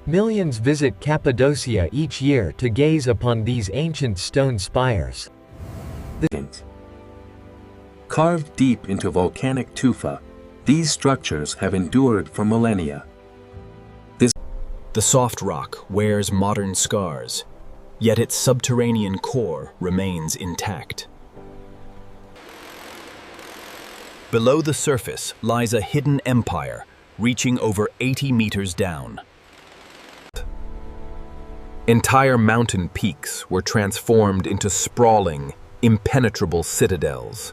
Millions visit Cappadocia each year to gaze upon these ancient stone spires. Carved deep into volcanic tufa, these structures have endured for millennia. The soft rock wears modern scars, yet its subterranean core remains intact. Below the surface lies a hidden empire reaching over 80 meters down. Entire mountain peaks were transformed into sprawling, impenetrable citadels.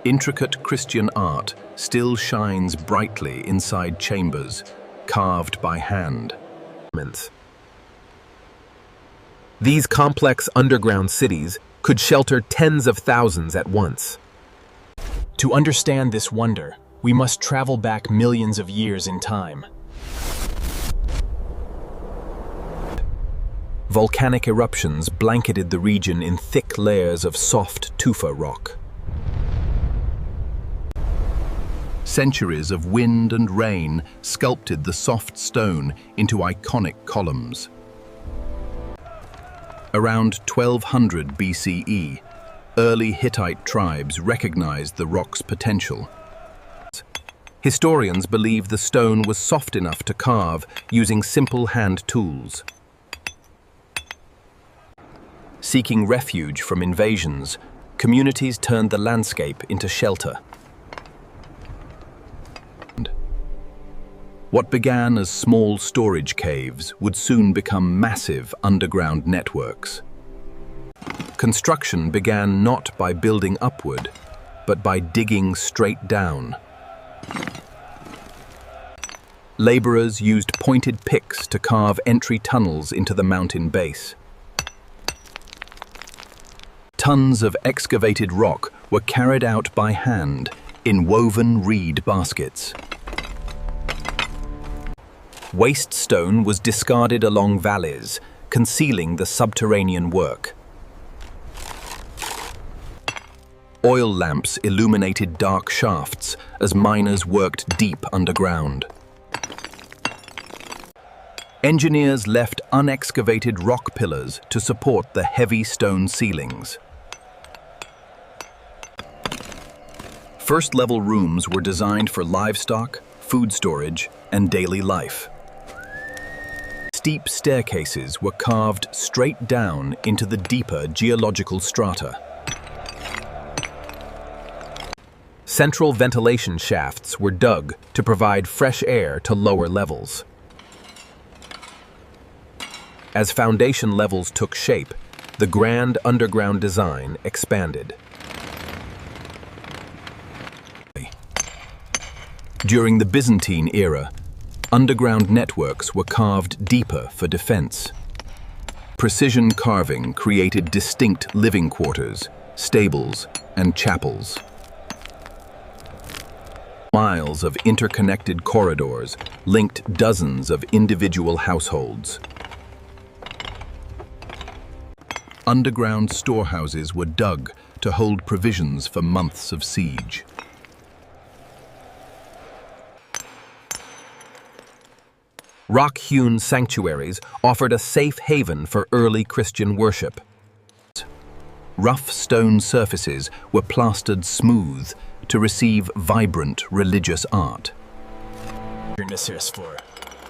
Intricate Christian art still shines brightly inside chambers, carved by hand. These complex underground cities could shelter tens of thousands at once. To understand this wonder, we must travel back millions of years in time. Volcanic eruptions blanketed the region in thick layers of soft tufa rock. Centuries of wind and rain sculpted the soft stone into iconic columns. Around 1200 BCE, early Hittite tribes recognized the rock's potential. Historians believe the stone was soft enough to carve using simple hand tools. Seeking refuge from invasions, communities turned the landscape into shelter. What began as small storage caves would soon become massive underground networks. Construction began not by building upward, but by digging straight down. Laborers used pointed picks to carve entry tunnels into the mountain base. Tons of excavated rock were carried out by hand in woven reed baskets. Waste stone was discarded along valleys, concealing the subterranean work. Oil lamps illuminated dark shafts as miners worked deep underground. Engineers left unexcavated rock pillars to support the heavy stone ceilings. First-level rooms were designed for livestock, food storage, and daily life. Steep staircases were carved straight down into the deeper geological strata. Central ventilation shafts were dug to provide fresh air to lower levels. As foundation levels took shape, the grand underground design expanded. During the Byzantine era, underground networks were carved deeper for defense. Precision carving created distinct living quarters, stables, and chapels. Miles of interconnected corridors linked dozens of individual households. Underground storehouses were dug to hold provisions for months of siege. Rock-hewn sanctuaries offered a safe haven for early Christian worship. Rough stone surfaces were plastered smooth to receive vibrant religious art.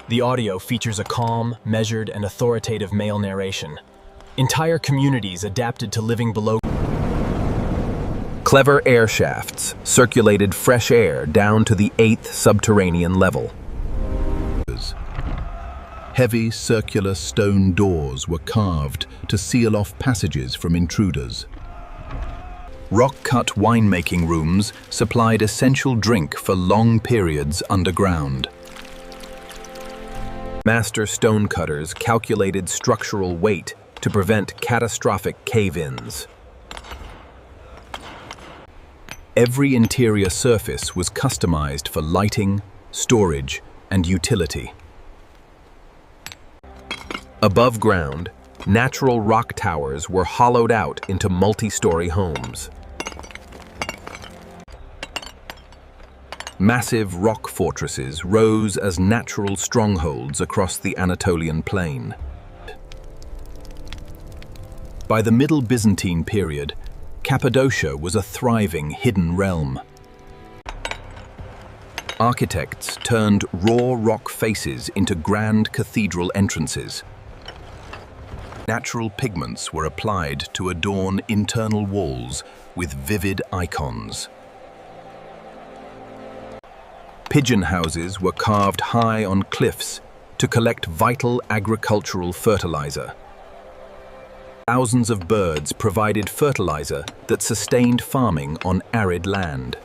The audio features a calm, measured, and authoritative male narration. Entire communities adapted to living below. Clever air shafts circulated fresh air down to the 8th subterranean level. Heavy circular stone doors were carved to seal off passages from intruders. Rock-cut winemaking rooms supplied essential drink for long periods underground. Master stonecutters calculated structural weight to prevent catastrophic cave-ins. Every interior surface was customized for lighting, storage, and utility. Above ground, natural rock towers were hollowed out into multi-story homes. Massive rock fortresses rose as natural strongholds across the Anatolian plain. By the Middle Byzantine period, Cappadocia was a thriving hidden realm. Architects turned raw rock faces into grand cathedral entrances. Natural pigments were applied to adorn internal walls with vivid icons. Pigeon houses were carved high on cliffs to collect vital agricultural fertilizer. Thousands of birds provided fertilizer that sustained farming on arid land.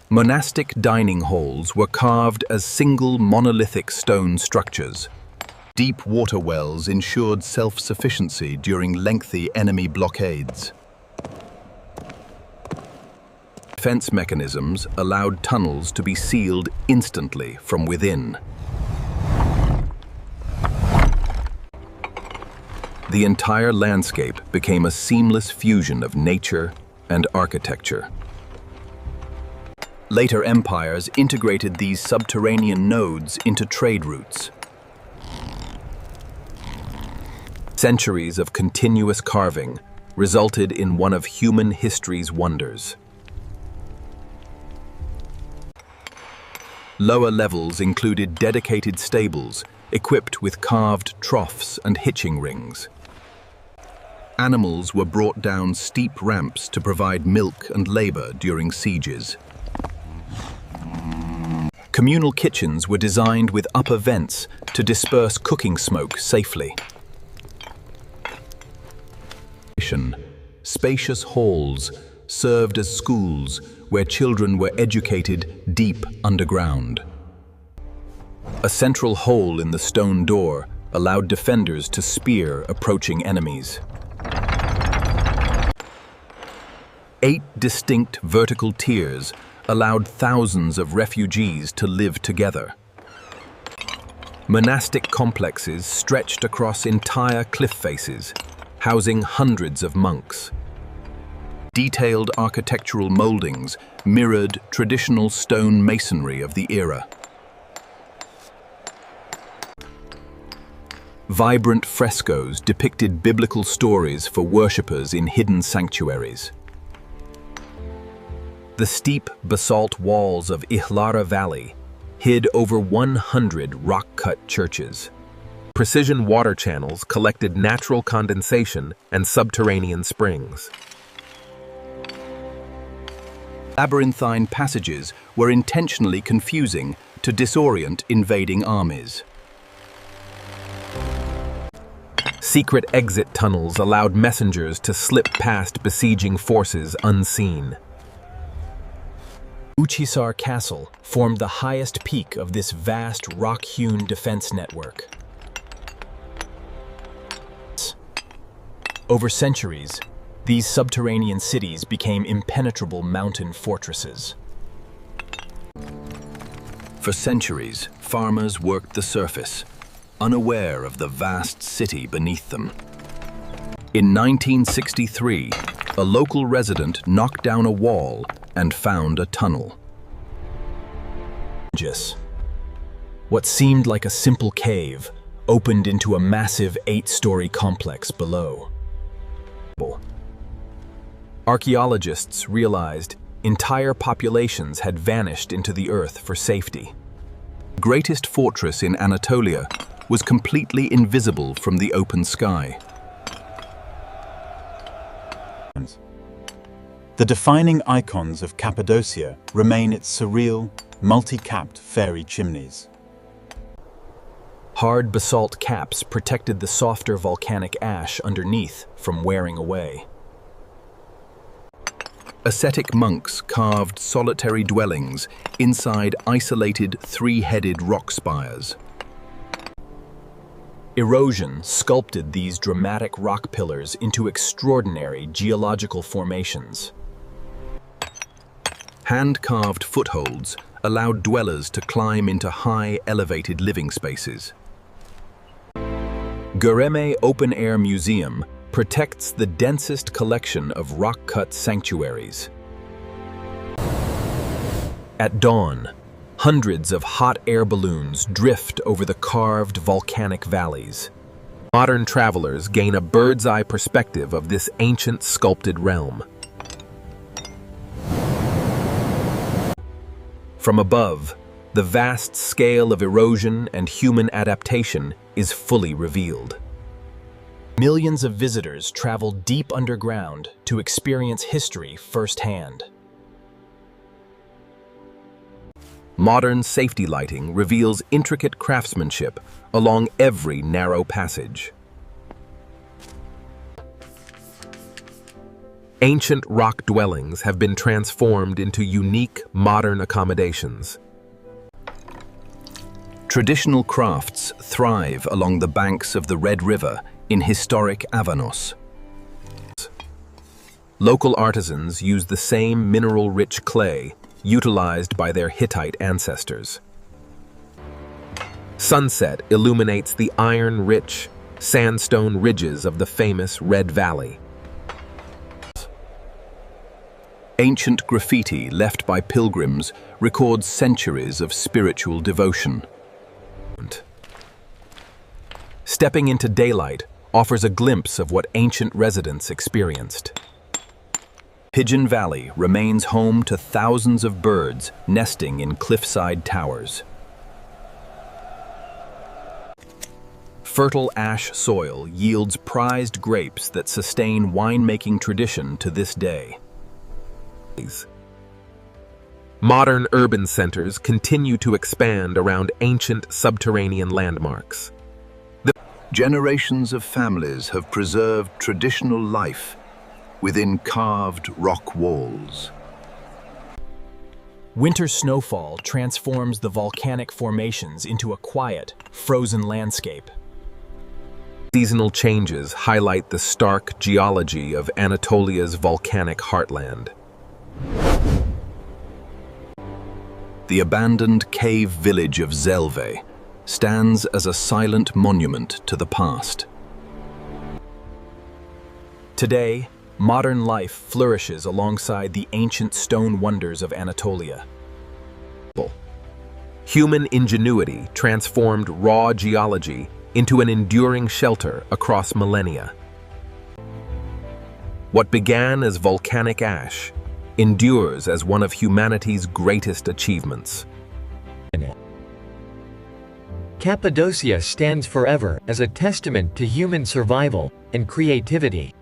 Monastic dining halls were carved as single monolithic stone structures. Deep water wells ensured self-sufficiency during lengthy enemy blockades. Defense mechanisms allowed tunnels to be sealed instantly from within. The entire landscape became a seamless fusion of nature and architecture. Later empires integrated these subterranean nodes into trade routes. Centuries of continuous carving resulted in one of human history's wonders. Lower levels included dedicated stables equipped with carved troughs and hitching rings. Animals were brought down steep ramps to provide milk and labor during sieges. Communal kitchens were designed with upper vents to disperse cooking smoke safely. Spacious halls served as schools where children were educated deep underground. A central hole in the stone door allowed defenders to spear approaching enemies. 8 distinct vertical tiers allowed thousands of refugees to live together. Monastic complexes stretched across entire cliff faces, housing hundreds of monks. Detailed architectural moldings mirrored traditional stone masonry of the era. Vibrant frescoes depicted biblical stories for worshippers in hidden sanctuaries. The steep basalt walls of Ihlara Valley hid over 100 rock-cut churches. Precision water channels collected natural condensation and subterranean springs. Labyrinthine passages were intentionally confusing to disorient invading armies. Secret exit tunnels allowed messengers to slip past besieging forces unseen. Uchisar Castle formed the highest peak of this vast rock-hewn defense network. Over centuries, these subterranean cities became impenetrable mountain fortresses. For centuries, farmers worked the surface, unaware of the vast city beneath them. In 1963, a local resident knocked down a wall and found a tunnel. What seemed like a simple cave opened into a massive 8-story complex below. Archaeologists realized entire populations had vanished into the earth for safety. The greatest fortress in Anatolia was completely invisible from the open sky. The defining icons of Cappadocia remain its surreal, multi-capped fairy chimneys. Hard basalt caps protected the softer volcanic ash underneath from wearing away. Ascetic monks carved solitary dwellings inside isolated 3-headed rock spires. Erosion sculpted these dramatic rock pillars into extraordinary geological formations. Hand-carved footholds allowed dwellers to climb into high, elevated living spaces. Göreme Open Air Museum protects the densest collection of rock-cut sanctuaries. At dawn, hundreds of hot air balloons drift over the carved volcanic valleys. Modern travelers gain a bird's-eye perspective of this ancient sculpted realm. From above, the vast scale of erosion and human adaptation is fully revealed. Millions of visitors travel deep underground to experience history firsthand. Modern safety lighting reveals intricate craftsmanship along every narrow passage. Ancient rock dwellings have been transformed into unique modern accommodations. Traditional crafts thrive along the banks of the Red River in historic Avanos. Local artisans use the same mineral-rich clay utilized by their Hittite ancestors. Sunset illuminates the iron-rich sandstone ridges of the famous Red Valley. Ancient graffiti left by pilgrims records centuries of spiritual devotion. Stepping into daylight offers a glimpse of what ancient residents experienced. Pigeon Valley remains home to thousands of birds nesting in cliffside towers. Fertile ash soil yields prized grapes that sustain winemaking tradition to this day. Modern urban centers continue to expand around ancient subterranean landmarks. Generations of families have preserved traditional life within carved rock walls. Winter snowfall transforms the volcanic formations into a quiet, frozen landscape. Seasonal changes highlight the stark geology of Anatolia's volcanic heartland. The abandoned cave village of Zelve stands as a silent monument to the past. Today, modern life flourishes alongside the ancient stone wonders of Anatolia. Human ingenuity transformed raw geology into an enduring shelter across millennia. What began as volcanic ash endures as one of humanity's greatest achievements. Cappadocia stands forever as a testament to human survival and creativity.